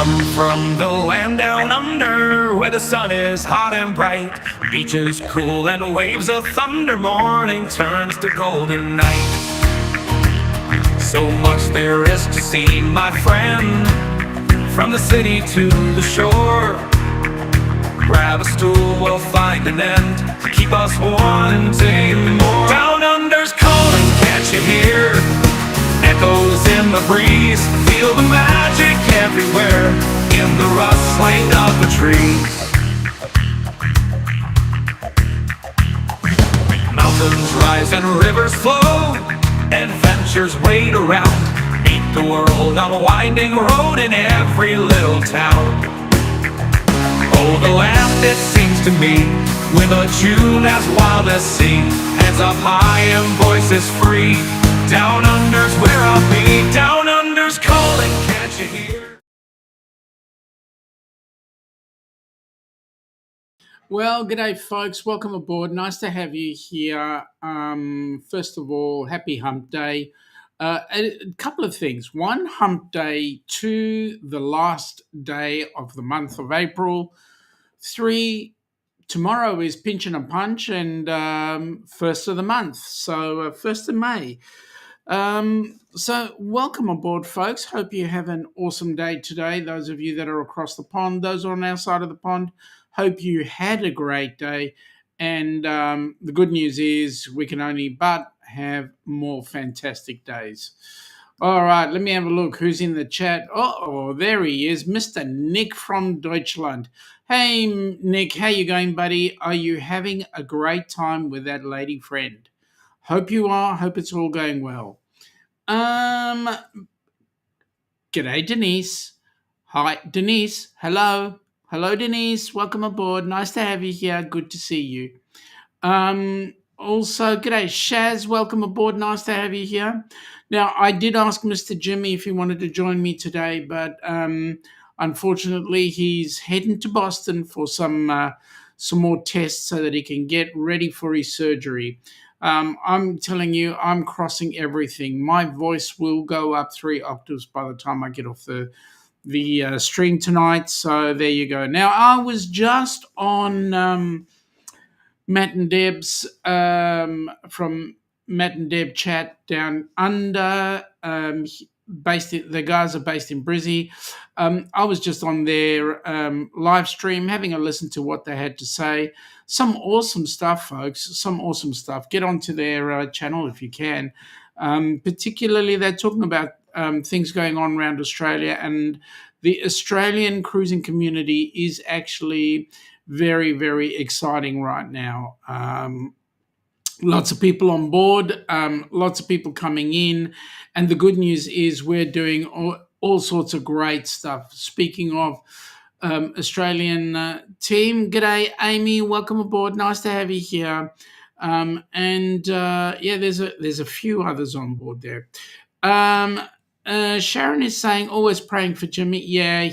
I'm from the land down under, where the sun is hot and bright, beaches cool and waves of thunder. Morning turns to golden night. So much there is to see, my friend, from the city to the shore. Grab a stool, we'll find an end to keep us wanting more. Down under's calling, can't you hear? Echoes in the breeze, feel the magic everywhere, in the rustling of the trees. Mountains rise and rivers flow, adventures wait around. Meet the world on a winding road in every little town. Oh, the land, it seems to me, with a tune as wild as sea, hands up high and voices free. Down under's where I'll be. Down under's calling, can't you hear? Well, g'day, folks. Welcome aboard. Nice to have you here. First of all, happy Hump Day. A couple of things. One, Hump Day. Two, the last day of the month of April. Three, tomorrow is Pinch and a Punch, and first of the month, so 1st of May. So welcome aboard, folks. Hope you have an awesome day today. Those of you that are across the pond, those on our side of the pond, hope you had a great day. And the good news is we can only but have more fantastic days. All right, let me have a look. Who's in the chat? Oh, there he is, Mr. Nick from Deutschland. Hey, Nick, how you going, buddy? Are you having a great time with that lady friend? Hope you are. Hope it's all going well. G'day, Denise. Hi, Denise. Hello. Hello, Denise. Welcome aboard. Nice to have you here. Good to see you. Also, g'day, Shaz. Welcome aboard. Nice to have you here. Now, I did ask Mr. Jimmy if he wanted to join me today, but unfortunately, he's heading to Boston for some more tests so that he can get ready for his surgery. I'm telling you, I'm crossing everything. My voice will go up 3 octaves by the time I get off the stream tonight. So there you go. Now, I was just on Matt and Deb's from Matt and Deb Chat Down Under. The guys are based in Brizzy. I was just on their live stream having a listen to what they had to say. Some awesome stuff, folks. Some awesome stuff. Get onto their channel if you can. Particularly, they're talking about things going on around Australia, and the Australian cruising community is actually very, very exciting right now. Lots of people on board, lots of people coming in, and the good news is we're doing all sorts of great stuff. Speaking of Australian team, g'day, Amy, welcome aboard. Nice to have you here. Yeah, there's a few others on board there. Sharon is saying always praying for Jimmy. Yeah,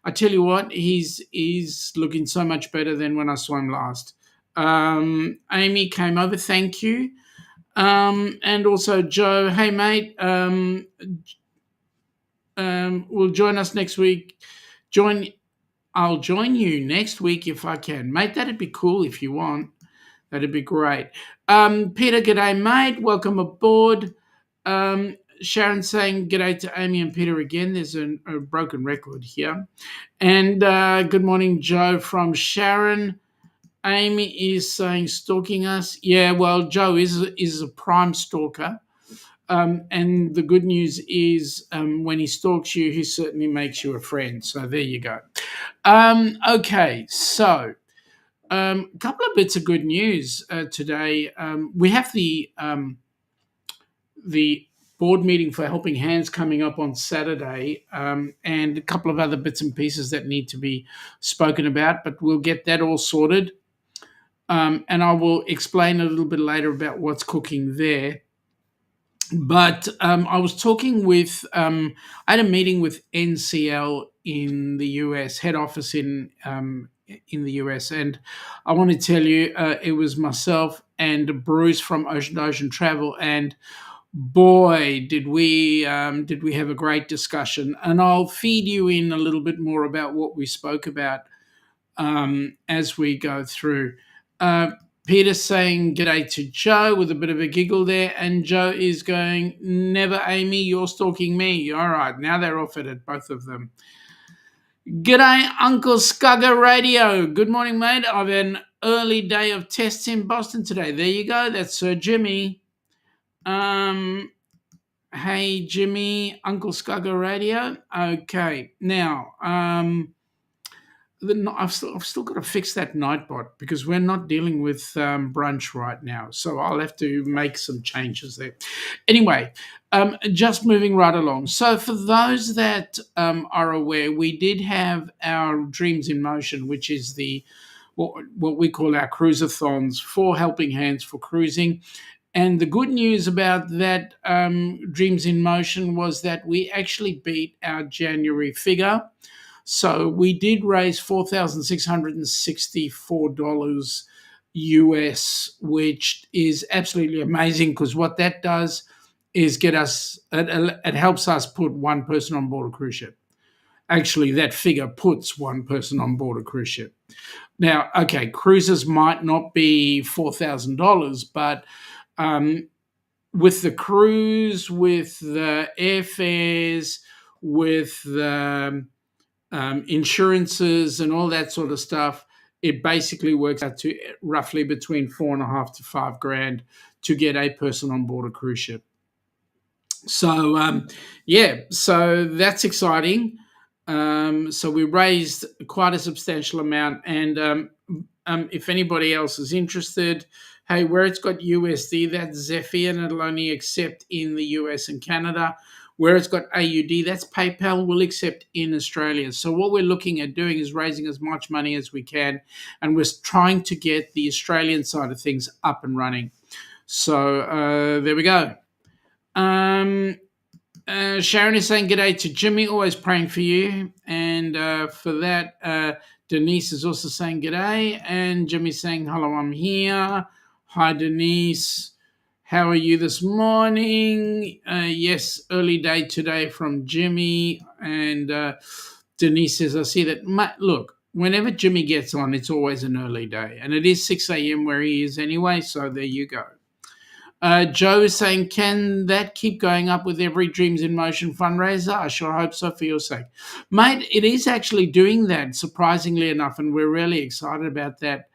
I tell you what, he's looking so much better than when I saw him last. Amy came over, thank you. And also Joe, hey mate, will join us next week. I'll join you next week if I can, mate. That'd be cool if you want. That'd be great. Peter, g'day, mate. Welcome aboard. Sharon saying g'day to Amy and Peter again. There's a broken record here. And good morning, Joe from Sharon. Amy is saying stalking us. Yeah, well, Joe is a prime stalker. And the good news is when he stalks you, he certainly makes you a friend. So there you go. Okay, so a couple of bits of good news today. We have the board meeting for Helping Hands coming up on Saturday, and a couple of other bits and pieces that need to be spoken about, but we'll get that all sorted. And I will explain a little bit later about what's cooking there. But I was talking with, I had a meeting with NCL in the US, head office in the US, and I want to tell you, it was myself and Bruce from Ocean to Ocean Travel, and boy, did we have a great discussion, and I'll feed you in a little bit more about what we spoke about as we go through. Uh, Peter's saying g'day to Joe with a bit of a giggle there, and Joe is going, never Amy, you're stalking me. All right, now they're off at it, both of them. G'day, Uncle Scugger Radio. Good morning, mate. I've an early day of tests in Boston today. There you go. That's Sir Jimmy. Hey, Jimmy, Uncle Scugger Radio. Okay, now, I've still got to fix that Nightbot because we're not dealing with brunch right now. So I'll have to make some changes there. Anyway, just moving right along. So for those that are aware, we did have our Dreams in Motion, which is what we call our cruisathons, for helping hands for cruising. And the good news about that Dreams in Motion was that we actually beat our January figure. So we did raise $4,664 US, which is absolutely amazing because what that does is it helps us put one person on board a cruise ship. Actually, that figure puts one person on board a cruise ship. Now, okay, cruises might not be $4,000, but with the cruise, with the airfares, with the insurances and all that sort of stuff, it basically works out to roughly between $4.5 to $5,000 to get a person on board a cruise ship. So so that's exciting. So we raised quite a substantial amount, and if anybody else is interested, hey, where it's got USD, that's Zephyr, and it'll only accept in the US and Canada. Where it's got AUD, that's PayPal, will accept in Australia. So what we're looking at doing is raising as much money as we can, and we're trying to get the Australian side of things up and running. So there we go. Sharon is saying g'day to Jimmy, always praying for you. And for that, Denise is also saying g'day. And Jimmy's saying, hello, I'm here. Hi, Denise. How are you this morning? Yes, early day today from Jimmy. And Denise says, I see that. Look, whenever Jimmy gets on, it's always an early day. And it is 6 a.m. where he is anyway, so there you go. Joe is saying, can that keep going up with every Dreams in Motion fundraiser? I sure hope so for your sake. Mate, it is actually doing that, surprisingly enough, and we're really excited about that.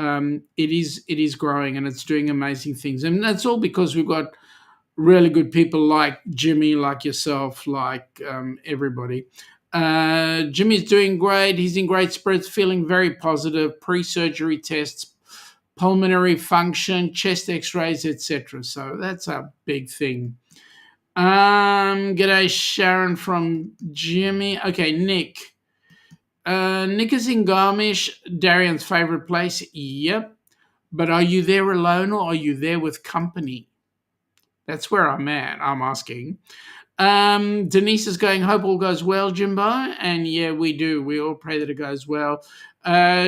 It is growing and it's doing amazing things. And that's all because we've got really good people like Jimmy, like yourself, like everybody. Jimmy's doing great. He's in great spirits, feeling very positive, pre-surgery tests, pulmonary function, chest x-rays, etc. So that's a big thing. G'day, Sharon from Jimmy. Okay, Nick. Nick is in Garmisch, Darian's favourite place. Yep. But are you there alone or are you there with company? That's where I'm at, I'm asking. Denise is going, hope all goes well, Jimbo. And yeah, we do. We all pray that it goes well.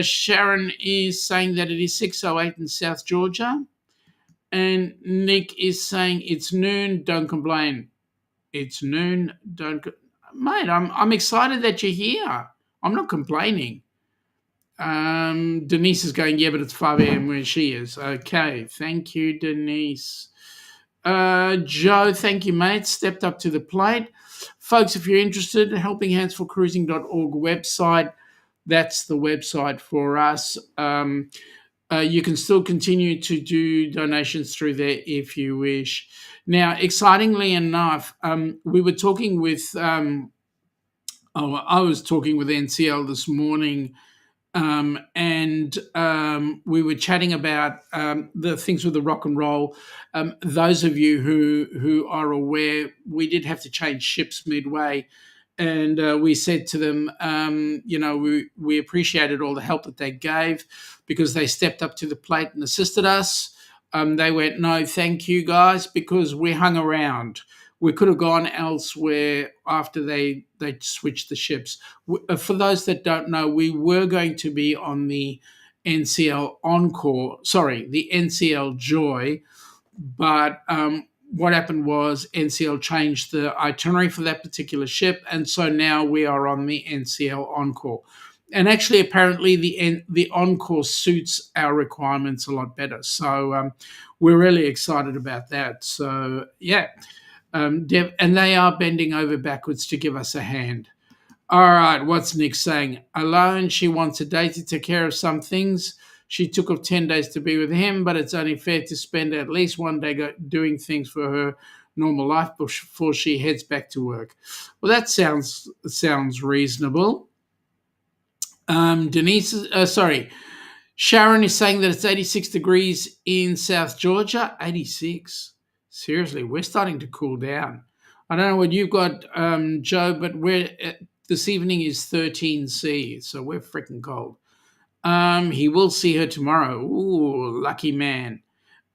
Sharon is saying that it is 6:08 in South Georgia. And Nick is saying it's noon, don't complain. It's noon, Mate, I'm excited that you're here. I'm not complaining. Denise is going, yeah, but it's 5 a.m. where she is. Okay, thank you, Denise. Joe, thank you, mate. Stepped up to the plate. Folks, if you're interested, helpinghandsforcruising.org website. That's the website for us. You can still continue to do donations through there if you wish. Now, excitingly enough, we were talking with, I was talking with NCL this morning, and we were chatting about the things with the rock and roll. Those of you who are aware, we did have to change ships midway. And we said to them, we appreciated all the help that they gave because they stepped up to the plate and assisted us. They went, no, thank you, guys, because we hung around. We could have gone elsewhere after they switched the ships. For those that don't know, we were going to be on the NCL Encore, the NCL Joy, but what happened was NCL changed the itinerary for that particular ship, and so now we are on the NCL Encore. And actually, apparently, the Encore suits our requirements a lot better. So we're really excited about that. So yeah, Deb, and they are bending over backwards to give us a hand. All right, what's Nick saying? Alone, she wants a day to take care of some things. She took off 10 days to be with him, but it's only fair to spend at least one day doing things for her normal life before she heads back to work. Well, that sounds reasonable. Sharon is saying that it's 86 degrees in South Georgia. 86? Seriously, we're starting to cool down. I don't know what you've got, Joe, but this evening is 13C, so we're freaking cold. He will see her tomorrow. Ooh, lucky man.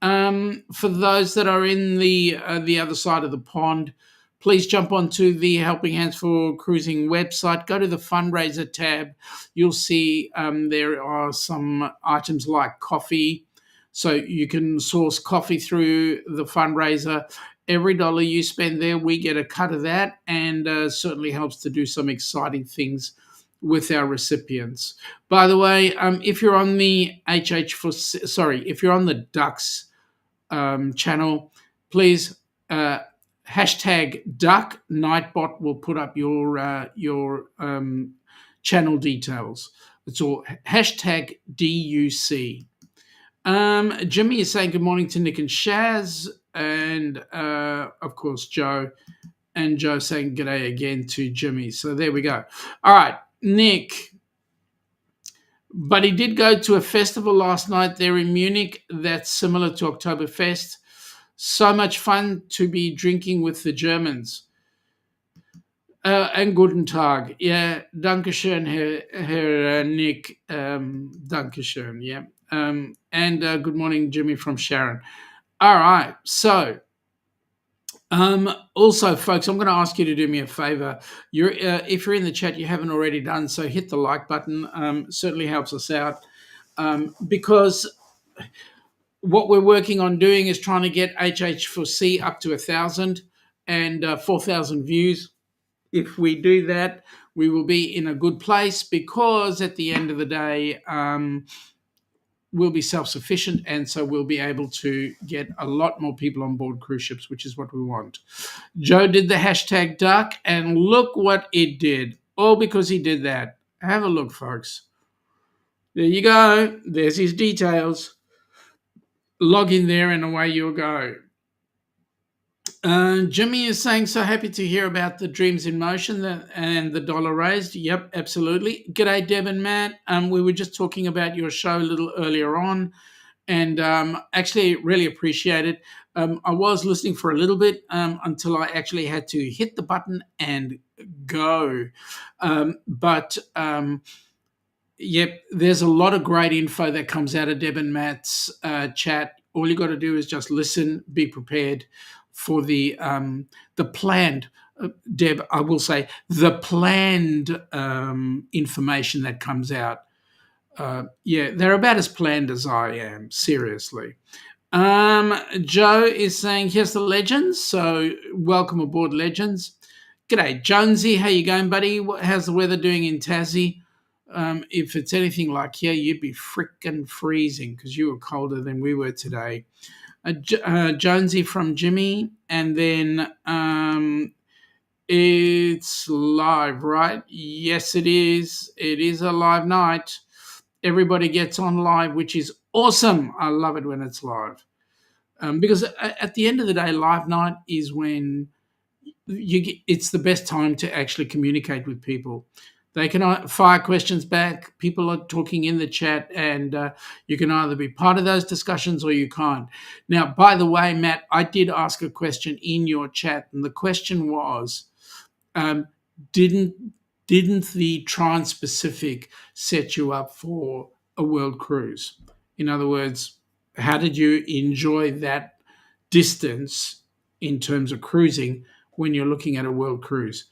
For those that are in the other side of the pond, please jump onto the Helping Hands for Cruising website. Go to the fundraiser tab. You'll see there are some items like coffee. So you can source coffee through the fundraiser. Every dollar you spend there, we get a cut of that, and certainly helps to do some exciting things with our recipients. By the way, if you're on the if you're on the Ducks channel, please hashtag Duck. Nightbot will put up your channel details. It's all hashtag DUC. Jimmy is saying good morning to Nick and Shaz, and of course Joe, and Joe saying g'day again to Jimmy. So there we go. All right, Nick. But he did go to a festival last night there in Munich that's similar to Oktoberfest. So much fun to be drinking with the Germans. And guten Tag. Yeah, Dankeschön, Herr Nick. Dankeschön, yeah. And good morning, Jimmy from Sharon. All right, so also, folks, I'm going to ask you to do me a favor. If you're in the chat, you haven't already done so, hit the like button. Certainly helps us out, because what we're working on doing is trying to get HH4C up to 1,000 and 4,000 views. If we do that, we will be in a good place, because at the end of the day, we'll be self-sufficient, and so we'll be able to get a lot more people on board cruise ships, which is what we want. Joe did the hashtag Duck, and look what it did. All because he did that. Have a look, folks. There you go. There's his details. Log in there and away you'll go. Jimmy is saying, so happy to hear about the Dreams in Motion and the dollar raised. Yep, absolutely. G'day, Deb and Matt. We were just talking about your show a little earlier on, and actually really appreciate it. I was listening for a little bit until I actually had to hit the button and go. Yep, there's a lot of great info that comes out of Deb and Matt's chat. All you got to do is just listen, be prepared for the planned, Deb, I will say, the planned information that comes out. Yeah, they're about as planned as I am, seriously. Joe is saying, here's the legends, so welcome aboard, legends. G'day, Jonesy, how you going, buddy? How's the weather doing in Tassie? If it's anything like here, you'd be frickin' freezing because you were colder than we were today. Jonesy from Jimmy, and then it's live, right? Yes, it is. It is a live night. Everybody gets on live, which is awesome. I love it when it's live, because at the end of the day, live night is when it's the best time to actually communicate with people. They can fire questions back. People are talking in the chat, and you can either be part of those discussions or you can't. Now, by the way, Matt, I did ask a question in your chat, and the question was, didn't the Trans-Pacific set you up for a world cruise? In other words, how did you enjoy that distance in terms of cruising when you're looking at a world cruise?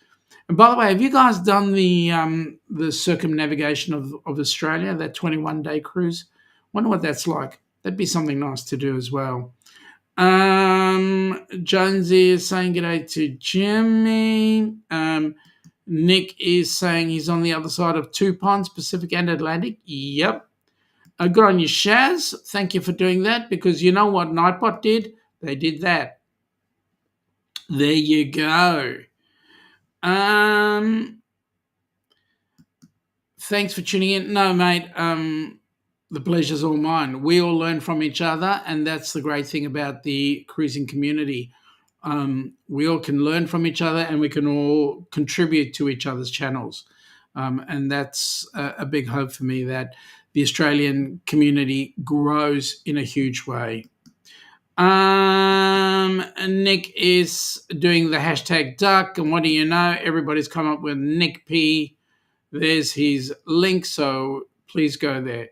And by the way, have you guys done the circumnavigation of Australia, that 21-day cruise? Wonder what that's like. That'd be something nice to do as well. Jonesy is saying g'day to Jimmy. Nick is saying he's on the other side of two ponds, Pacific and Atlantic. Yep. Good on you, Shaz. Thank you for doing that, because you know what Nightbot did? They did that. There you go. Thanks for tuning in. No, mate. The pleasure's all mine. We all learn from each other, and that's the great thing about the cruising community. We all can learn from each other, and we can all contribute to each other's channels. And that's a big hope for me, that the Australian community grows in a huge way. Nick is doing the hashtag duck, and what do you know? Everybody's come up with Nick P. There's his link, so please go there.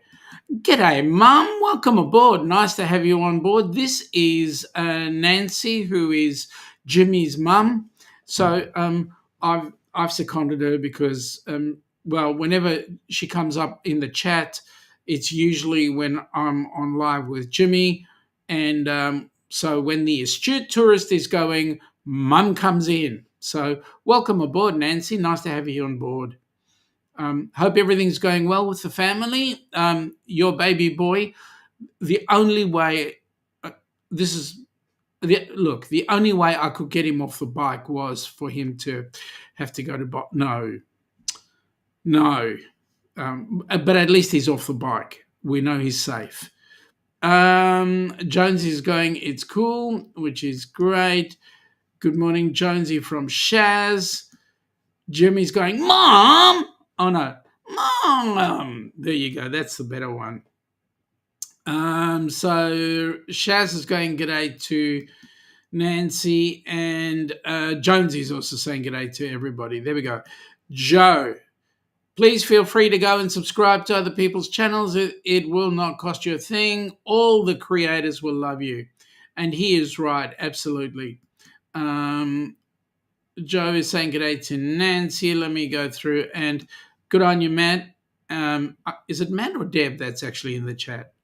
G'day, Mum. Welcome aboard. Nice to have you on board. This is Nancy, who is Jimmy's mum. So I've seconded her because, well, whenever she comes up in the chat, it's usually when I'm on live with Jimmy. And so when the astute tourist is going, Mum comes in. So welcome aboard, Nancy. Nice to have you on board. Hope everything's going well with the family. Your baby boy, the only way, the only way I could get him off the bike was for him to have to go to, no. But at least he's off the bike. We know he's safe. Jonesy is going, it's cool, which is great. Good morning, Jonesy from Shaz. Jimmy's going, Mom! Oh, no. Mom! There you go. That's the better one. So Shaz is going g'day to Nancy, and Jonesy's also saying g'day to everybody. There we go. Joe, please feel free to go and subscribe to other people's channels. It will not cost you a thing. All the creators will love you. And he is right, absolutely. Joe is saying g'day to Nancy. Let me go through, and good on you, Matt. Is it Matt or Deb that's actually in the chat?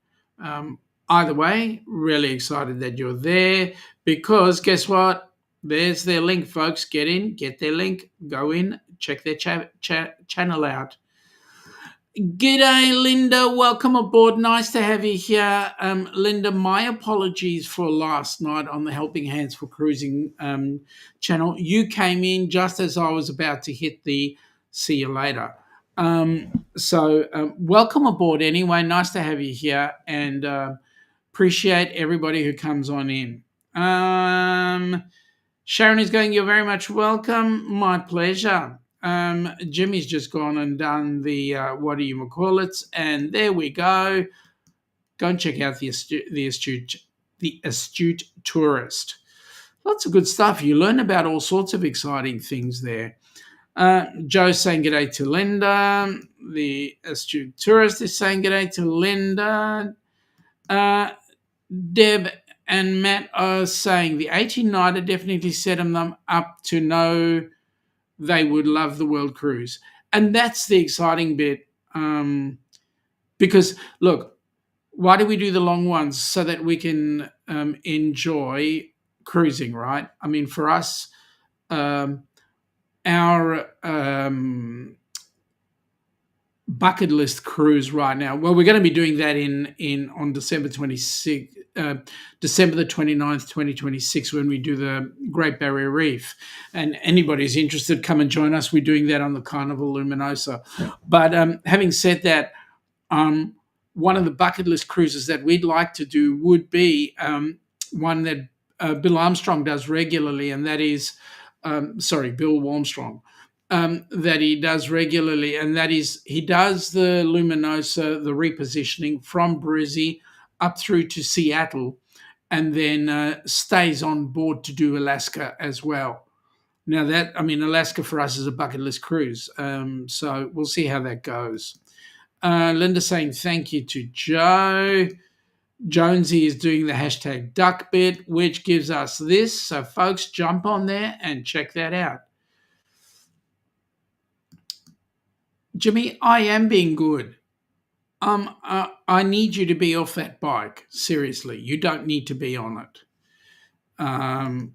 Either way, really excited that you're there, because guess what? There's their link, folks. Get in, get their link, go in, check their channel out. G'day, Linda. Welcome aboard. Nice to have you here. Linda, my apologies for last night on the Helping Hands for Cruising channel. You came in just as I was about to hit the see you later. So welcome aboard anyway. Nice to have you here, and appreciate everybody who comes on in. Sharon is going, you're very much welcome. My pleasure. Jimmy's just gone and done the what do you call it, and there we go. Go and check out the astute tourist. Lots of good stuff. You learn about all sorts of exciting things there. Joe's saying g'day to Linda. The astute tourist is saying g'day to Linda. Deb and Matt are saying the 18-nighter definitely set them up to know they would love the world cruise. And that's the exciting bit. Because, look, why do we do the long ones? So that we can enjoy cruising, right? I mean, for us, our bucket list cruise right now, well, we're going to be doing that on December 26th, December the 29th, 2026, when we do the Great Barrier Reef. And anybody who's interested, come and join us. We're doing that on the Carnival Luminosa. But having said that, one of the bucket list cruises that we'd like to do would be one that Bill Armstrong does regularly, and that is, Bill Warmstrong, that he does regularly, and that is he does the Luminosa, the repositioning from Brizzy up through to Seattle, and then stays on board to do Alaska as well. Now Alaska for us is a bucket list cruise, so we'll see how that goes. Linda saying thank you to Joe. Jonesy is doing the hashtag duck bit, which gives us this. So folks, jump on there and check that out. Jimmy, I am being good. I need you to be off that bike. Seriously, you don't need to be on it. Maybe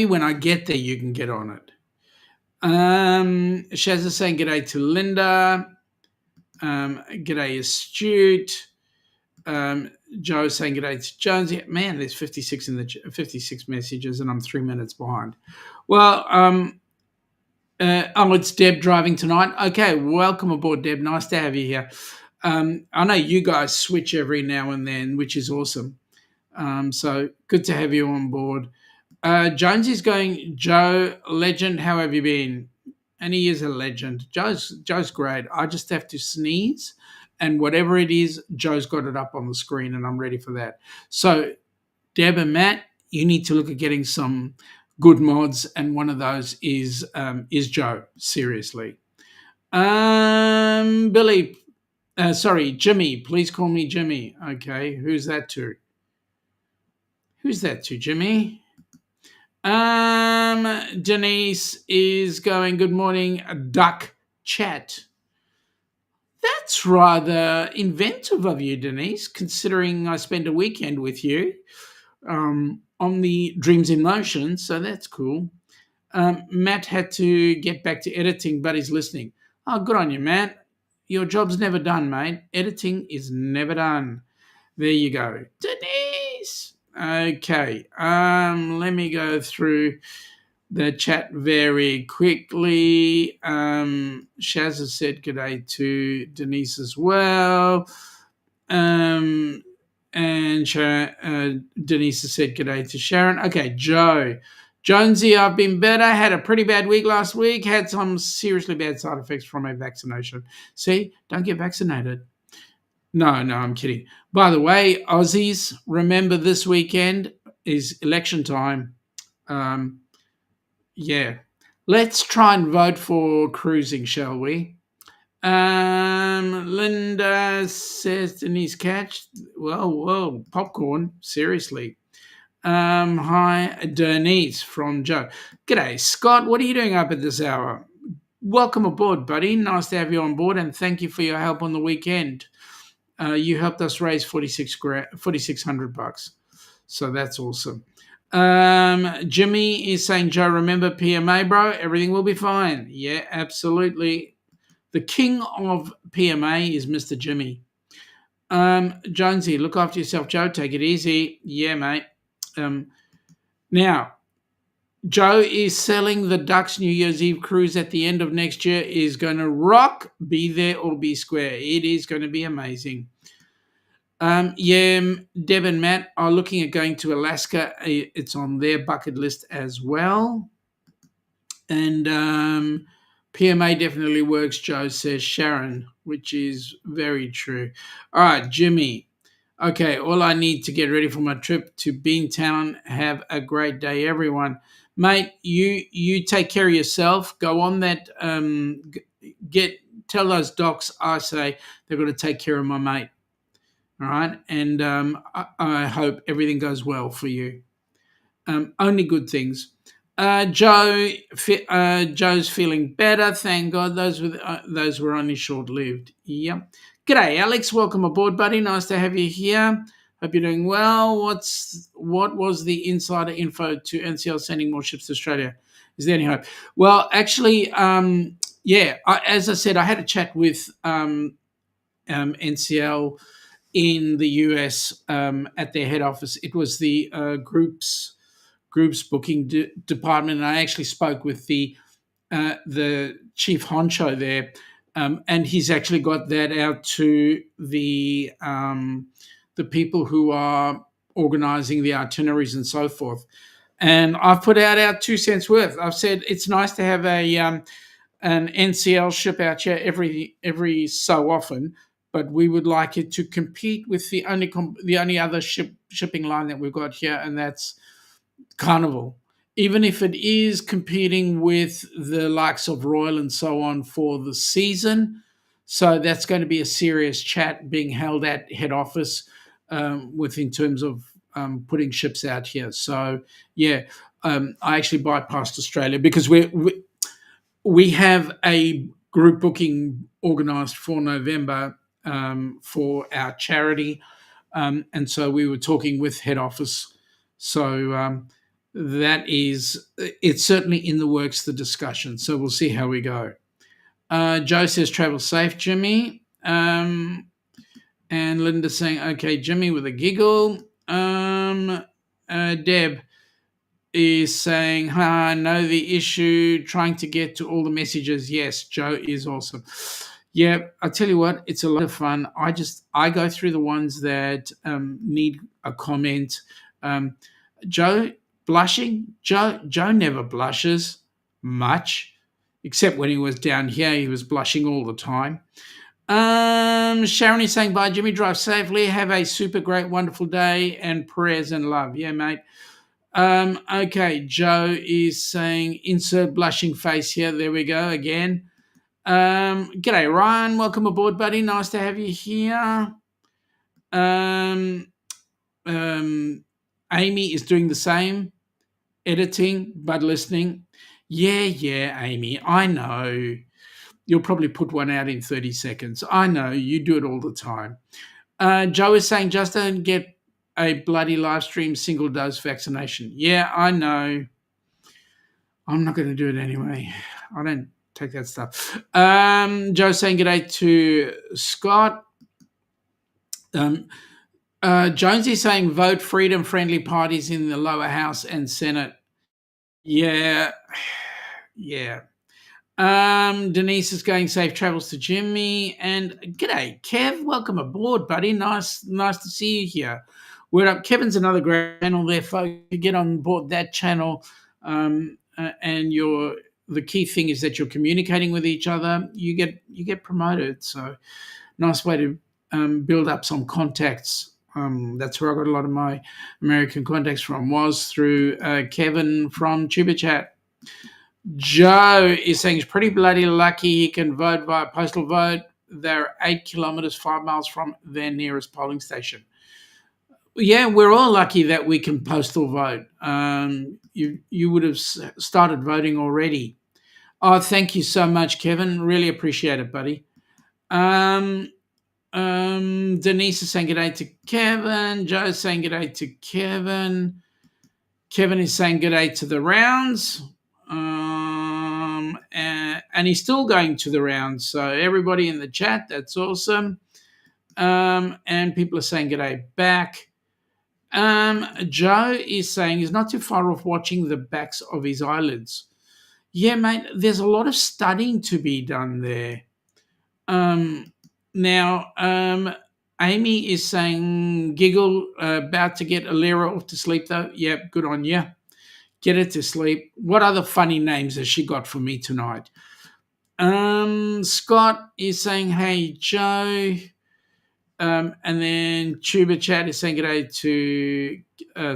when I get there, you can get on it. Shaz is saying g'day to Linda. G'day, Astute. Joe saying g'day to Jonesy. Man, there's 56 in the 56 messages, and I'm 3 minutes behind. Well, it's Deb driving tonight. Okay, welcome aboard, Deb. Nice to have you here. I know you guys switch every now and then, which is awesome. So good to have you on board. Jonesy's going, Joe, legend, how have you been? And he is a legend. Joe's great. I just have to sneeze, and whatever it is, Joe's got it up on the screen, and I'm ready for that. So, Deb and Matt, you need to look at getting some good mods, and one of those is Joe. Seriously, Jimmy. Please call me Jimmy. Okay, who's that to? Who's that to, Jimmy? Denise is going, good morning, duck chat. That's rather inventive of you, Denise, considering I spent a weekend with you on the Dreams in Motion, so that's cool. Matt had to get back to editing, but he's listening. Oh, good on you, Matt. Your job's never done, mate. Editing is never done. There you go. Denise! Okay, let me go through the chat very quickly. Shaz has said g'day to Denise as well. And Denise has said g'day to Sharon. Okay, Joe. Jonesy, I've been better. Had a pretty bad week last week. Had some seriously bad side effects from a vaccination. See, don't get vaccinated. No, I'm kidding. By the way, Aussies, remember this weekend is election time. Yeah. Let's try and vote for cruising, shall we? Linda says Denise Catch. Well, popcorn. Seriously. Hi, Denise from Joe. G'day, Scott. What are you doing up at this hour? Welcome aboard, buddy. Nice to have you on board, and thank you for your help on the weekend. You helped us raise $4,600, so that's awesome. Jimmy is saying, Joe, remember PMA, bro? Everything will be fine. Yeah, absolutely. The king of PMA is Mr. Jimmy. Jonesy, look after yourself, Joe. Take it easy. Yeah, mate. Now, Joe is selling the Ducks New Year's Eve cruise at the end of next year. Is going to rock. Be there or be square. It is going to be amazing. Deb and Matt are looking at going to Alaska. It's on their bucket list as well. And PMA definitely works, Joe says Sharon, which is very true. All right, Jimmy. Okay, all I need to get ready for my trip to Beantown. Have a great day, everyone. Mate, you take care of yourself. Go on that. Tell those docs I say they've got to take care of my mate. All right, and I hope everything goes well for you. Only good things. Joe's feeling better. Thank God. Those were only short-lived. Yep. G'day, Alex. Welcome aboard, buddy. Nice to have you here. Hope you're doing well. What was the insider info to NCL sending more ships to Australia? Is there any hope? Well, actually, as I said, I had a chat with NCL in the U.S. At their head office. It was the groups booking department, and I actually spoke with the chief honcho there, and he's actually got that out to the people who are organising the itineraries and so forth. And I've put out our 2 cents worth. I've said it's nice to have an NCL ship out here every so often, but we would like it to compete with the only other shipping line that we've got here, and that's Carnival. Even if it is competing with the likes of Royal and so on for the season. So that's going to be a serious chat being held at head office in terms of putting ships out here. So, I actually bypassed Australia because we have a group booking organised for November for our charity. And so we were talking with head office. So it's certainly in the works, the discussion. So we'll see how we go. Joe says, travel safe, Jimmy. And Linda saying, okay, Jimmy, with a giggle. Deb is saying, I know the issue, trying to get to all the messages. Yes, Joe is awesome. Yeah, I tell you what, it's a lot of fun. I go through the ones that need a comment. Joe blushing. Joe never blushes much, except when he was down here. He was blushing all the time. Sharon is saying, bye, Jimmy. Drive safely. Have a super great, wonderful day, and prayers and love. Yeah, mate. Okay, Joe is saying, insert blushing face here. There we go again. G'day, Ryan. Welcome aboard, buddy. Nice to have you here. Amy is doing the same, editing but listening. Yeah, Amy, I know. You'll probably put one out in 30 seconds. I know, you do it all the time. Joe is saying, just don't get a bloody live stream single dose vaccination. Yeah, I know. I'm not going to do it anyway. I don't take that stuff. Joe's saying g'day to Scott. Jonesy's saying vote freedom-friendly parties in the lower house and Senate. Yeah. Denise is going safe travels to Jimmy. And g'day, Kev. Welcome aboard, buddy. Nice to see you here. We're up. Kevin's another great channel there, folks. You get on board that channel, and the key thing is that you're communicating with each other. You get promoted. So nice way to build up some contacts. That's where I got a lot of my American contacts from, was through Kevin from Tuba Chat. Joe is saying he's pretty bloody lucky he can vote via postal vote. They're 8 kilometers, 5 miles from their nearest polling station. Yeah, we're all lucky that we can postal vote. You would have started voting already. Oh, thank you so much, Kevin. Really appreciate it, buddy. Denise is saying g'day to Kevin. Joe's saying g'day to Kevin. Kevin is saying g'day to the rounds. And he's still going to the rounds. So everybody in the chat, that's awesome. And people are saying g'day back. Joe is saying he's not too far off watching the backs of his eyelids. Yeah, mate, there's a lot of studying to be done there. Now, Amy is saying, giggle, about to get Alira off to sleep, though. Yep, good on you. Get her to sleep. What other funny names has she got for me tonight? Scott is saying, hey, Joe. And then Tuba Chat is saying g'day to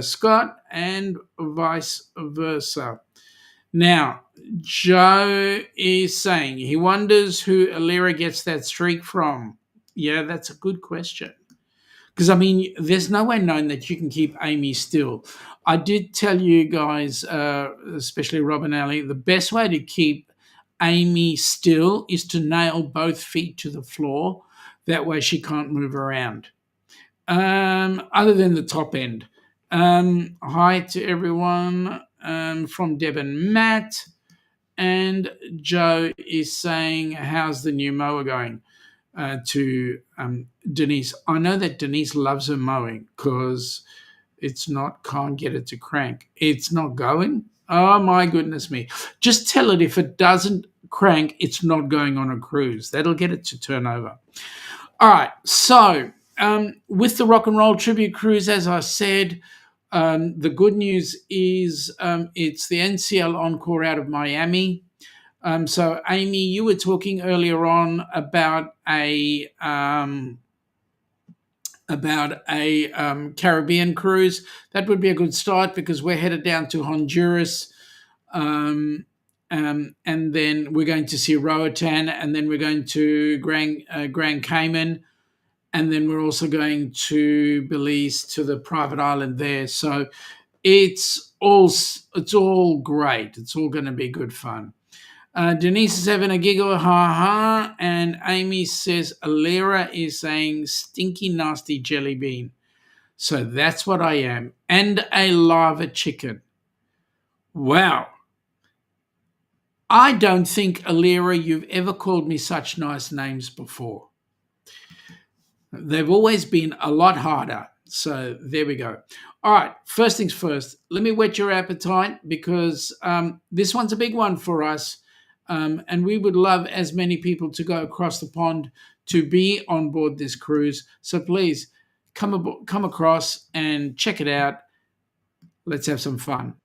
Scott and vice versa. Now, Joe is saying he wonders who Alira gets that streak from. Yeah, that's a good question. Because, I mean, there's no way known that you can keep Amy still. I did tell you guys, especially Rob and Ali, the best way to keep Amy still is to nail both feet to the floor. That way she can't move around. Other than the top end. Hi to everyone from Deb and Matt. And Joe is saying, how's the new mower going? To Denise. I know that Denise loves her mowing because can't get it to crank. It's not going. Oh, my goodness me. Just tell it if it doesn't crank, it's not going on a cruise. That'll get it to turn over. All right. So with the Rock and Roll Tribute Cruise, as I said, the good news is it's the NCL Encore out of Miami. So, Amy, you were talking earlier on about a Caribbean cruise. That would be a good start because we're headed down to Honduras, and then we're going to see Roatan, and then we're going to Grand Cayman, and then we're also going to Belize to the private island there. So, it's all great. It's all going to be good fun. Denise is having a giggle, ha, and Amy says Alira is saying stinky, nasty jelly bean. So that's what I am. And a lava chicken. Wow. I don't think, Alira, you've ever called me such nice names before. They've always been a lot harder. So there we go. All right. First things first, let me whet your appetite because this one's a big one for us. And we would love as many people to go across the pond to be on board this cruise. So please come across and check it out. Let's have some fun.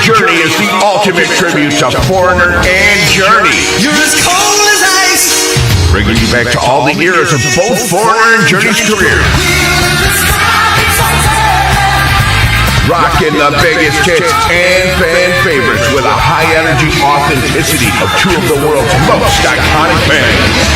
Journey is the ultimate tribute to Foreigner and Journey. You're as cold as ice. Bringing you back to all the eras of both Foreigner and Journey's careers. Rocking the biggest hits and fan favorites with a high energy authenticity of two of the world's most iconic bands.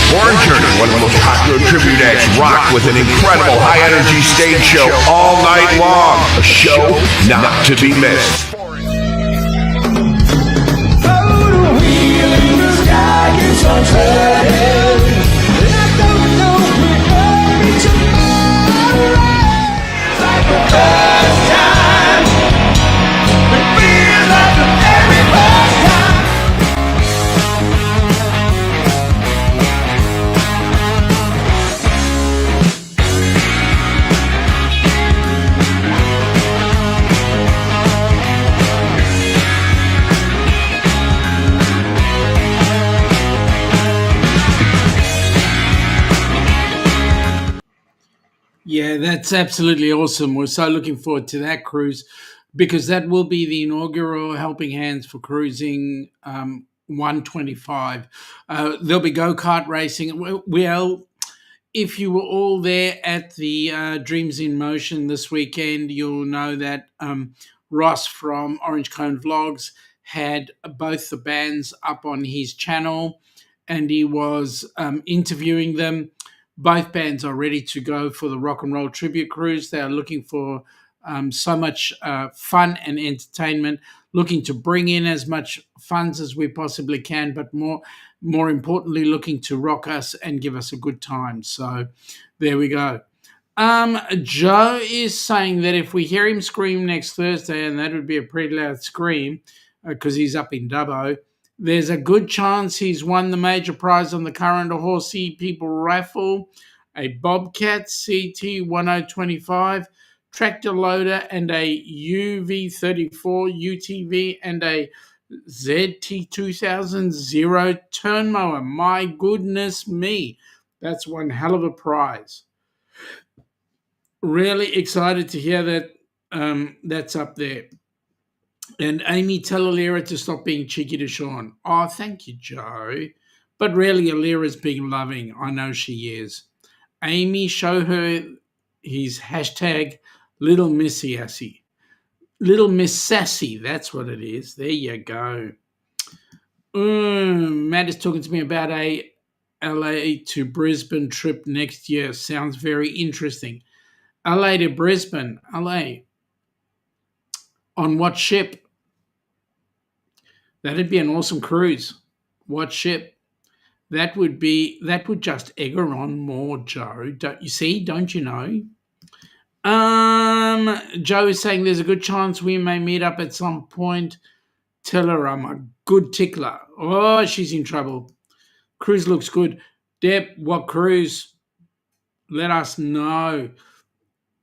Foreign Journey, one of the most popular tribute acts, rock with an incredible high-energy stage show all night long. A show not to be missed. Yeah, that's absolutely awesome. We're so looking forward to that cruise because that will be the inaugural Helping Hands for Cruising 125. There'll be go-kart racing. Well, if you were all there at the Dreams in Motion this weekend, you'll know that Ross from Orange Cone Vlogs had both the bands up on his channel and he was interviewing them. Both bands are ready to go for the Rock and Roll Tribute Cruise. They are looking for so much fun and entertainment, looking to bring in as much funds as we possibly can, but more importantly, looking to rock us and give us a good time. So there we go. Joe is saying that if we hear him scream next Thursday, and that would be a pretty loud scream because he's up in Dubbo, there's a good chance he's won the major prize on the Current Horsey People raffle, a Bobcat CT 1025, tractor loader, and a UV34 UTV, and a ZT2000 zero turn mower. My goodness me. That's one hell of a prize. Really excited to hear that that's up there. And Amy, tell Alira to stop being cheeky to Shaun. Oh, thank you, Joe. But really, Alira's being loving. I know she is. Amy, show her his hashtag Little Miss Sassy. Little Miss Sassy, that's what it is. There you go. Matt is talking to me about a LA to Brisbane trip next year. Sounds very interesting. LA to Brisbane. LA. On what ship? That'd be an awesome cruise. What ship? That would just egg her on more, Joe. Don't you see? Don't you know? Joe is saying there's a good chance we may meet up at some point. Tell her I'm a good tickler. Oh, she's in trouble. Cruise looks good. Deb, what cruise? Let us know.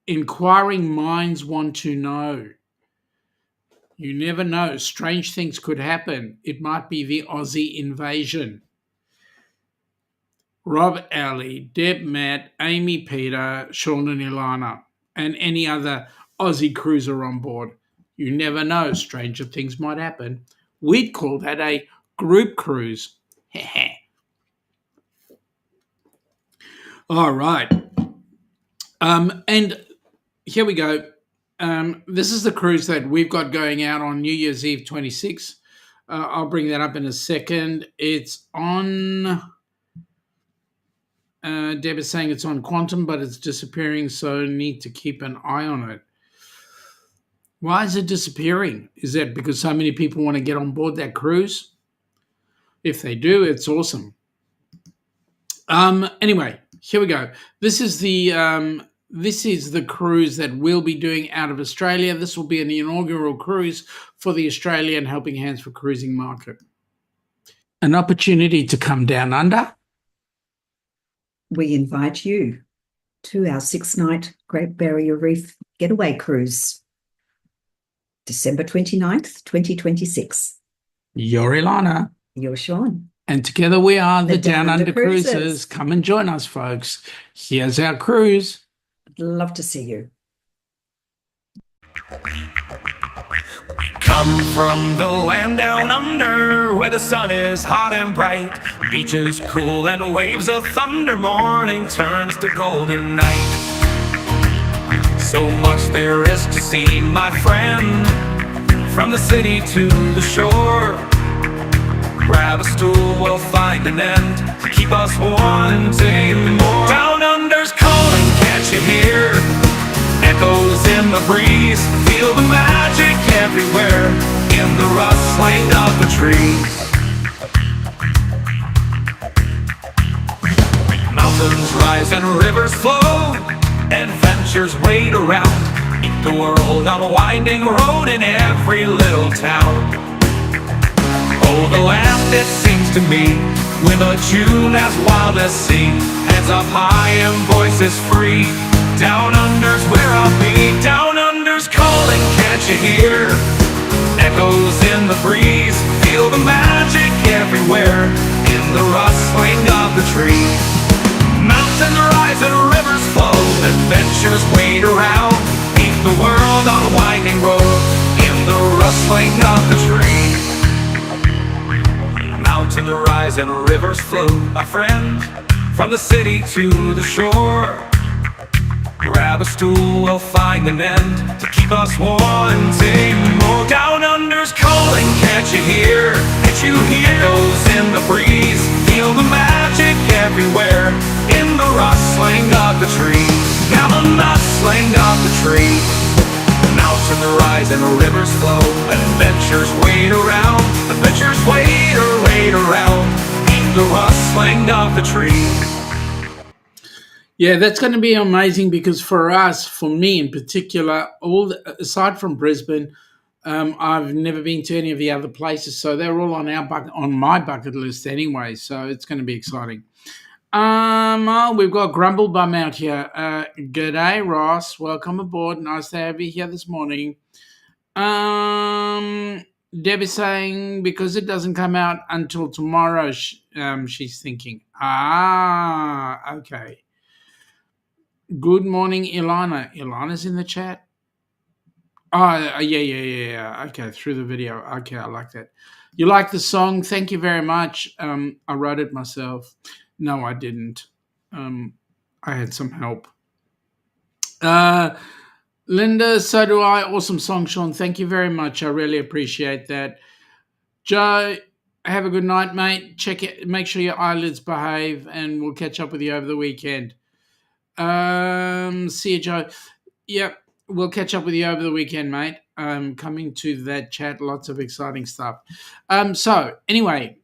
Inquiring minds want to know. You never know. Strange things could happen. It might be the Aussie invasion. Rob, Ali, Deb, Matt, Amy, Peter, Shaun and Ilana, and any other Aussie cruiser on board. You never know. Stranger things might happen. We'd call that a group cruise. All right. And here we go. This is the cruise that we've got going out on New Year's Eve 26. I'll bring that up in a second. It's on... Deb is saying it's on Quantum, but it's disappearing, so need to keep an eye on it. Why is it disappearing? Is that because so many people want to get on board that cruise? If they do, it's awesome. Anyway, here we go. This is the cruise that we'll be doing out of Australia. This will be an inaugural cruise for the Australian Helping Hands for Cruising market. An opportunity to come down under. We invite you to our 6-night Great Barrier Reef Getaway Cruise, December 29th, 2026. You're Ilana. You're Shaun. And together we are the Down Under Cruisers. Come and join us, folks. Here's our cruise. I'd love to see you. Come from the land down under, where the sun is hot and bright, beaches cool and waves of thunder, morning turns to golden night. So much there is to see, my friend, from the city to the shore. Grab a stool, we'll find an end to keep us wanting more. Down under's calling, can't you hear? Echoes in the breeze, feel the magic everywhere, in the rustling of the trees. Mountains rise and rivers flow, adventures wait around, meet the world on a winding road in every little town. Oh, the land, it seems to me, with a tune as wild as sea, hands up high and voices free. Down under's where I'll be. Down under's calling, can't you hear? Echoes in the breeze, feel the magic everywhere, in the rustling of the trees. Mountains rise and rivers flow, adventures wait around, meet the world on a winding road, in the rustling of the trees. Mountains rise and rivers flow, my friend, from the city to the shore. Grab a stool, we'll find an end to keep us wanting more. Down under's calling, can't you hear? Can't you hear? Echoes in the breeze, feel the magic everywhere, in the rustling of the trees. Now the rustling of the trees. Mountains rise and rivers flow, adventures wait around, adventures wait around, in the rustling of the trees. Yeah, that's going to be amazing because for us, for me in particular, aside from Brisbane, I've never been to any of the other places, so they're all on my bucket list anyway. So it's going to be exciting. We've got Grumble Bum out here. G'day, Ross. Welcome aboard. Nice to have you here this morning. Deb is saying because it doesn't come out until tomorrow, she's thinking. Okay. Good morning, Ilana. Ilana's in the chat. Oh, yeah. Okay, through the video. Okay, I like that. You like the song? Thank you very much. I wrote it myself. No, I didn't. I had some help. Linda, so do I. Awesome song, Shaun. Thank you very much. I really appreciate that. Joe, have a good night, mate. Check it. Make sure your eyelids behave, and we'll catch up with you over the weekend. See you, Joe. Yep, we'll catch up with you over the weekend, mate. Coming to that chat, lots of exciting stuff. So anyway,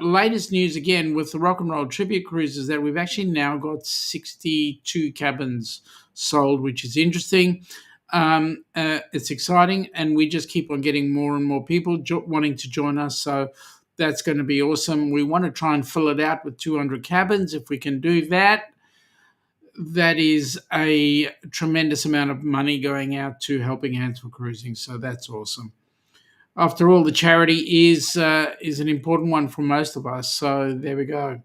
latest news again with the Rock and Roll Tribute Cruise is that we've actually now got 62 cabins sold, which is interesting. It's exciting, and we just keep on getting more and more people wanting to join us. So that's going to be awesome. We want to try and fill it out with 200 cabins. If we can do that, that is a tremendous amount of money going out to Helping Hands for Cruising. So that's awesome. After all, the charity is an important one for most of us. So there we go.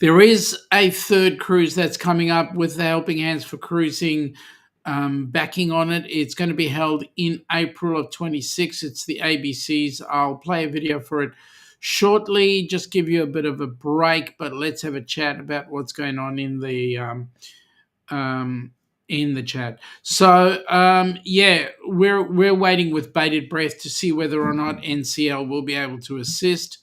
There is a third cruise that's coming up with the Helping Hands for Cruising backing on it. It's going to be held in April of 26. It's the ABCs. I'll play a video for it shortly, just give you a bit of a break, but let's have a chat about what's going on in the chat. So we're waiting with bated breath to see whether or not NCL will be able to assist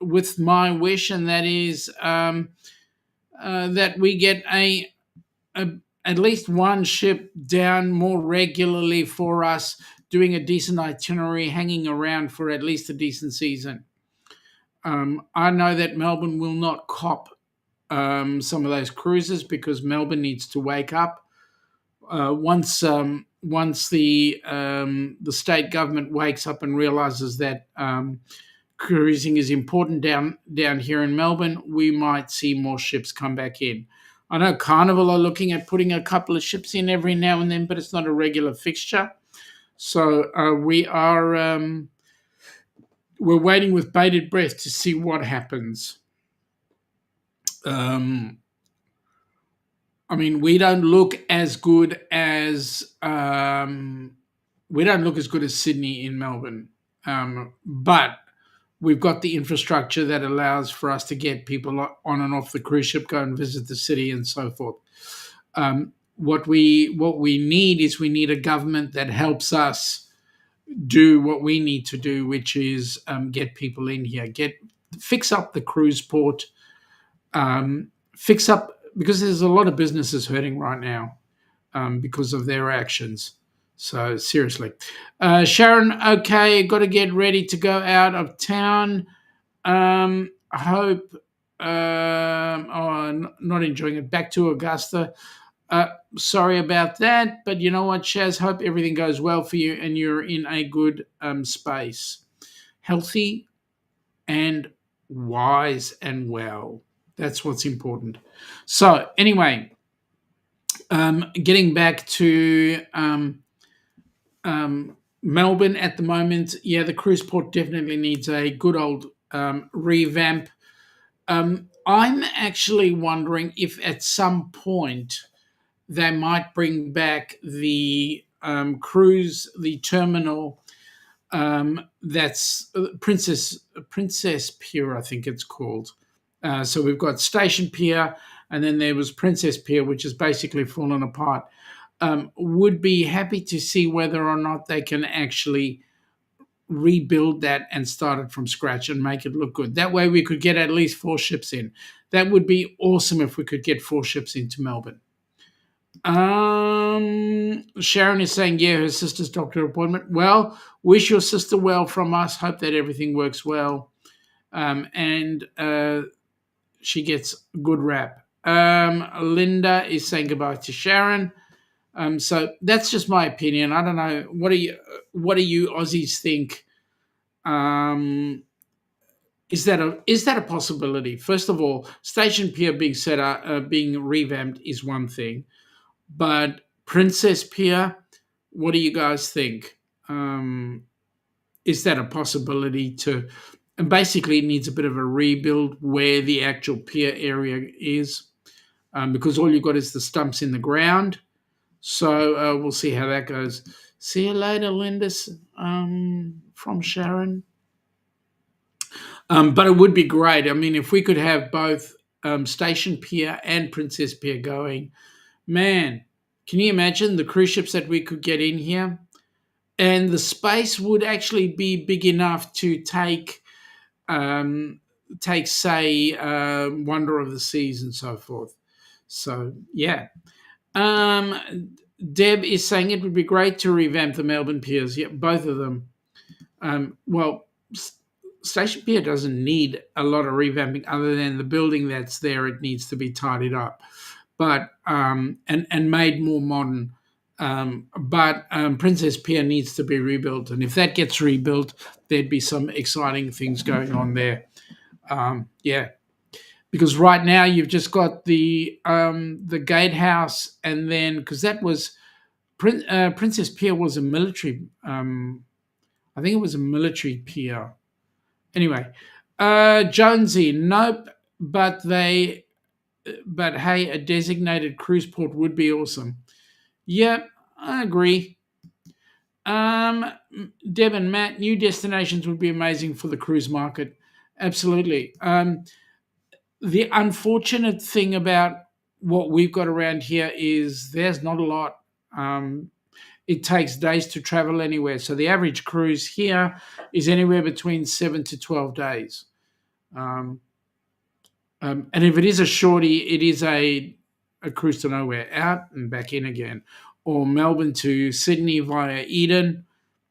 with my wish, and that is that we get at least one ship down more regularly for us, doing a decent itinerary, hanging around for at least a decent season. I know that Melbourne will not cop some of those cruises because Melbourne needs to wake up. Once the state government wakes up and realizes that cruising is important down here in Melbourne, we might see more ships come back in. I know Carnival are looking at putting a couple of ships in every now and then, but it's not a regular fixture. So we're waiting with bated breath to see what happens. I mean, we don't look as good as Sydney in Melbourne, but we've got the infrastructure that allows for us to get people on and off the cruise ship, go and visit the city, and so forth. What we need is we need a government that helps us do what we need to do, which is get people in here, fix up the cruise port, fix up, because there's a lot of businesses hurting right now because of their actions. So seriously, Sharon, okay, got to get ready to go out of town. I hope, not enjoying it. Back to Augusta. Sorry about that, but you know what, Shaz, hope everything goes well for you and you're in a good space. Healthy and wise and well. That's what's important. So anyway, getting back to Melbourne at the moment, the cruise port definitely needs a good old revamp. I'm actually wondering if at some point they might bring back the cruise, the terminal that's Princess Pier, I think it's called. So we've got Station Pier, and then there was Princess Pier, which has basically fallen apart. Would be happy to see whether or not they can actually rebuild that and start it from scratch and make it look good. That way we could get at least 4 ships in. That would be awesome if we could get 4 ships into Melbourne. Sharon is saying, her sister's doctor appointment. Well, wish your sister well from us. Hope that everything works well. And she gets good rap. Linda is saying goodbye to Sharon. So that's just my opinion. I don't know. What do you Aussies think? Is that a possibility? First of all, Station Pier being revamped is one thing, but Princess Pier, What do you guys think? Is that a possibility to? And basically, it needs a bit of a rebuild where the actual pier area is, because all you've got is the stumps in the ground. So we'll see how that goes. See you later, Lindis, from Sharon. But it would be great. I mean, if we could have both Station Pier and Princess Pier going, man, can you imagine the cruise ships that we could get in here? And the space would actually be big enough to take say, Wonder of the Seas and so forth. So, yeah. Deb is saying it would be great to revamp the Melbourne piers. Yeah, both of them. Station Pier doesn't need a lot of revamping other than the building that's there. It needs to be tidied up, but and made more modern. But Princess Pier needs to be rebuilt, and if that gets rebuilt, there'd be some exciting things going on there. Yeah, because right now you've just got the gatehouse, and then because that was Princess Pier was a military. I think it was a military pier. Anyway, Jonesy, nope. But hey, a designated cruise port would be awesome. Yep, I agree. Deb and Matt, new destinations would be amazing for the cruise market. Absolutely. The unfortunate thing about what we've got around here is there's not a lot. It takes days to travel anywhere. So the average cruise here is anywhere between 7 to 12 days. And if it is a shorty, it is a cruise to nowhere, out and back in again. Or Melbourne to Sydney via Eden,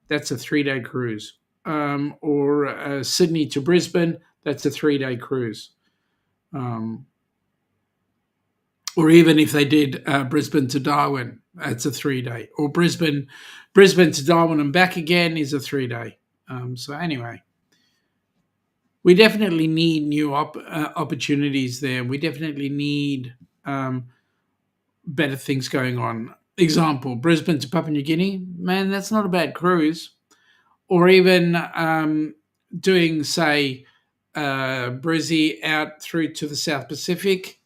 that's a 3-day cruise. Or Sydney to Brisbane, that's a 3-day cruise. Or even if they did Brisbane to Darwin, that's a 3-day. Or Brisbane to Darwin and back again is a 3-day. So anyway, we definitely need new opportunities there. We definitely need better things going on. Example, Brisbane to Papua New Guinea, man, that's not a bad cruise. Or even doing, say, Brizzy out through to the South Pacific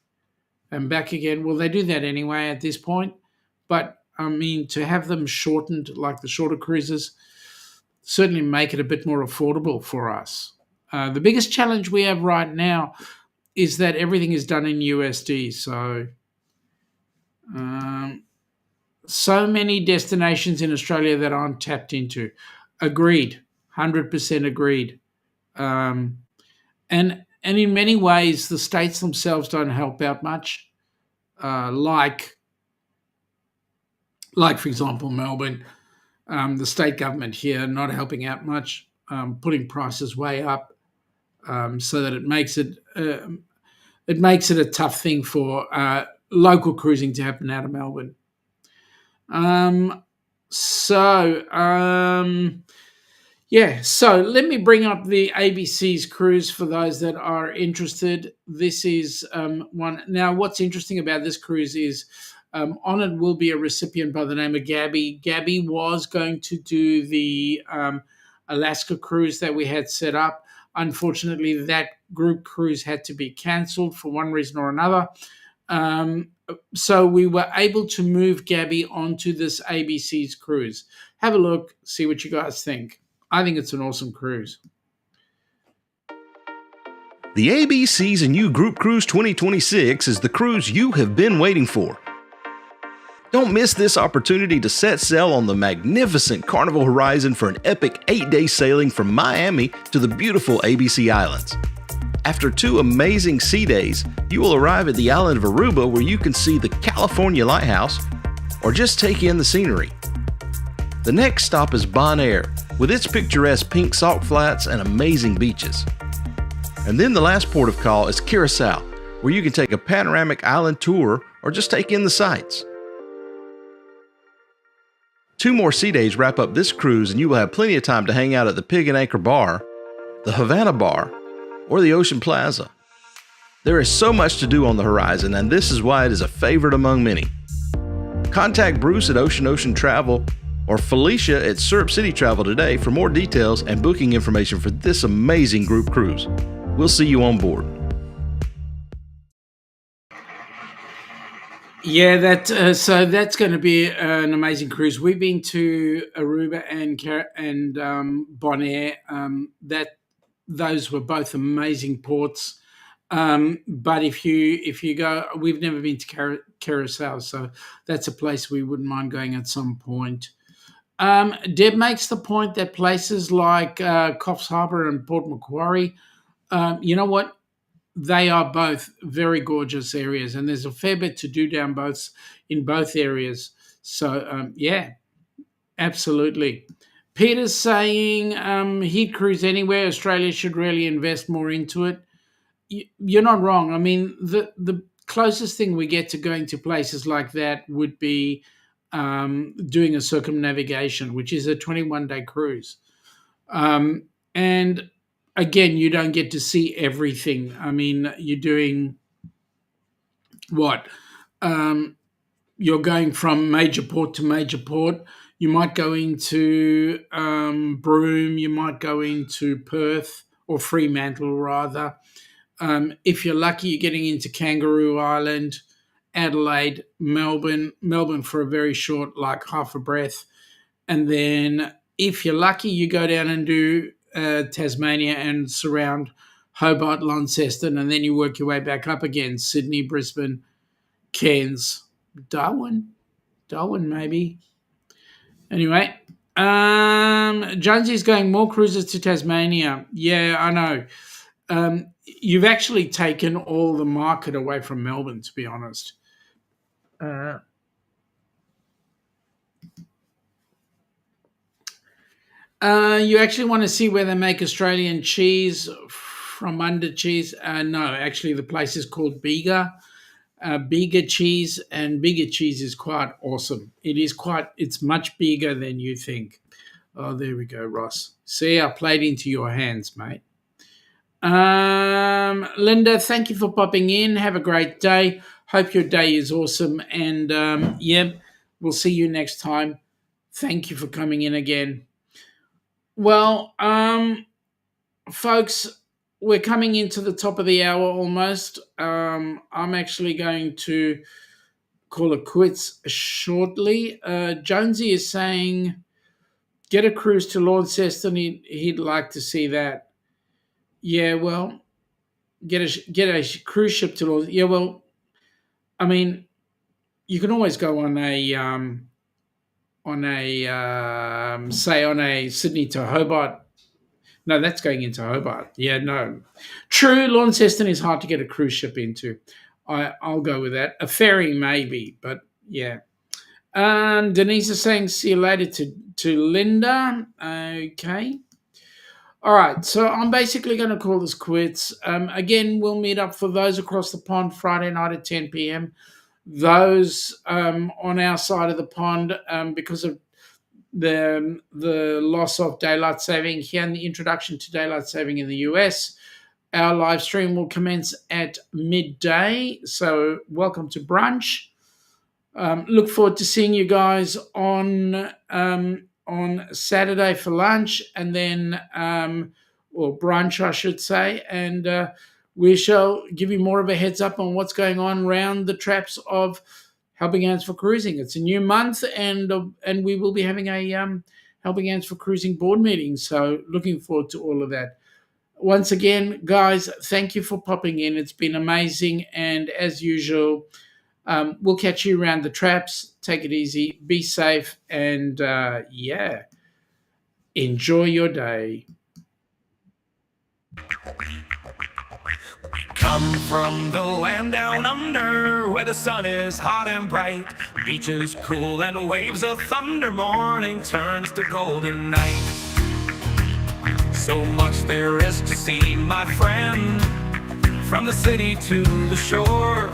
and back again. Well, they do that anyway at this point. But, I mean, to have them shortened, like the shorter cruises, certainly make it a bit more affordable for us. The biggest challenge we have right now is that everything is done in USD. So many destinations in Australia that aren't tapped into. Agreed. 100% agreed. And in many ways, the states themselves don't help out much. Like, for example, Melbourne, the state government here not helping out much, putting prices way up, so that it makes it a tough thing for local cruising to happen out of Melbourne. So let me bring up the ABC's cruise for those that are interested. This is one. Now, what's interesting about this cruise is on it will be a recipient by the name of Gabby. Gabby was going to do the Alaska cruise that we had set up. Unfortunately, that group cruise had to be cancelled for one reason or another. So we were able to move Gabby onto this ABC's cruise. Have a look, see what you guys think. I think it's an awesome cruise. The ABCs and You Group Cruise 2026 is the cruise you have been waiting for. Don't miss this opportunity to set sail on the magnificent Carnival Horizon for an epic 8-day sailing from Miami to the beautiful ABC Islands. After 2 amazing sea days, you will arrive at the island of Aruba where you can see the California Lighthouse or just take in the scenery. The next stop is Bonaire with its picturesque pink salt flats and amazing beaches. And then the last port of call is Curacao, where you can take a panoramic island tour or just take in the sights. 2 more sea days wrap up this cruise and you will have plenty of time to hang out at the Pig and Anchor Bar, the Havana Bar, or the Ocean Plaza. There is so much to do on the horizon, and this is why it is a favorite among many. Contact Bruce at Ocean Travel or Felicia at Syrup City Travel today for more details and booking information for this amazing group cruise. We'll see you on board. Yeah, so that's going to be an amazing cruise. We've been to Aruba and Bonaire. Those were both amazing ports. But if you go, we've never been to Curacao, so that's a place we wouldn't mind going at some point. Deb makes the point that places like Coffs Harbour and Port Macquarie, you know what? They are both very gorgeous areas, and there's a fair bit to do in both areas. So yeah, absolutely. Peter's saying he'd cruise anywhere. Australia should really invest more into it. You're not wrong. I mean, the closest thing we get to going to places like that would be doing a circumnavigation, which is a 21-day cruise. And again, you don't get to see everything. I mean, you're doing what? You're going from major port to major port. You might go into Broome. You might go into Perth or Fremantle, rather. If you're lucky, you're getting into Kangaroo Island, Adelaide, Melbourne for a very short, like half a breath. And then if you're lucky, you go down and do Tasmania and surround Hobart, Launceston, and then you work your way back up again. Sydney, Brisbane, Cairns, Darwin maybe. Anyway, Jonesy's going more cruises to Tasmania. Yeah, I know. You've actually taken all the market away from Melbourne, to be honest. You actually want to see where they make Australian cheese from under cheese? No, actually the place is called Bega. Bega cheese, and Bega cheese is quite awesome. It's much bigger than you think. Oh, there we go, Ross. See, I played into your hands, mate. Linda, thank you for popping in. Have a great day. Hope your day is awesome. And yeah, we'll see you next time. Thank you for coming in again. Well, folks, we're coming into the top of the hour almost. I'm actually going to call it quits shortly. Jonesy is saying, get a cruise to Launceston. He'd like to see that. Yeah, well, get a cruise ship to Launceston. Yeah, well, I mean, you can always go on a Sydney to Hobart. No, that's going into Hobart. Yeah, no. True, Launceston is hard to get a cruise ship into. I'll go with that. A ferry maybe, but yeah. Denise is saying, see you later to Linda. Okay. All right, so I'm basically going to call this quits. Again, we'll meet up for those across the pond Friday night at 10 p.m. Those on our side of the pond, because of the loss of daylight saving here and the introduction to daylight saving in the U.S., our live stream will commence at midday. So welcome to brunch. Look forward to seeing you guys on Saturday for lunch, and then or brunch, I should say, and we shall give you more of a heads up on what's going on around the traps of Helping Hands for Cruising. It's a new month, and we will be having a Helping Hands for Cruising board meeting. So looking forward to all of that. Once again, guys, thank you for popping in. It's been amazing, and as usual, we'll catch you around the traps. Take it easy, be safe, and yeah, enjoy your day. Come from the land down under, where the sun is hot and bright, beaches cool and waves of thunder. Morning turns to golden night. So much there is to see, my friend, from the city to the shore.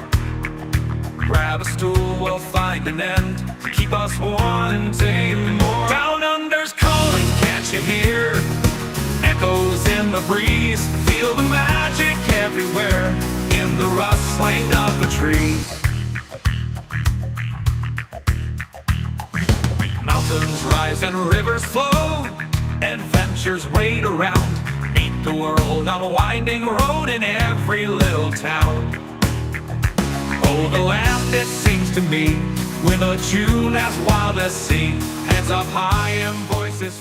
Grab a stool, we'll find an end to keep us wanting more. Down under's calling, can't you hear? Echoes in the breeze, feel the magic everywhere, in the rustling of the trees. Mountains rise and rivers flow, adventures wait around. Meet the world on a winding road in every little town. Oh, the land, it sings to me with a tune as wild as sea. Heads up high and voices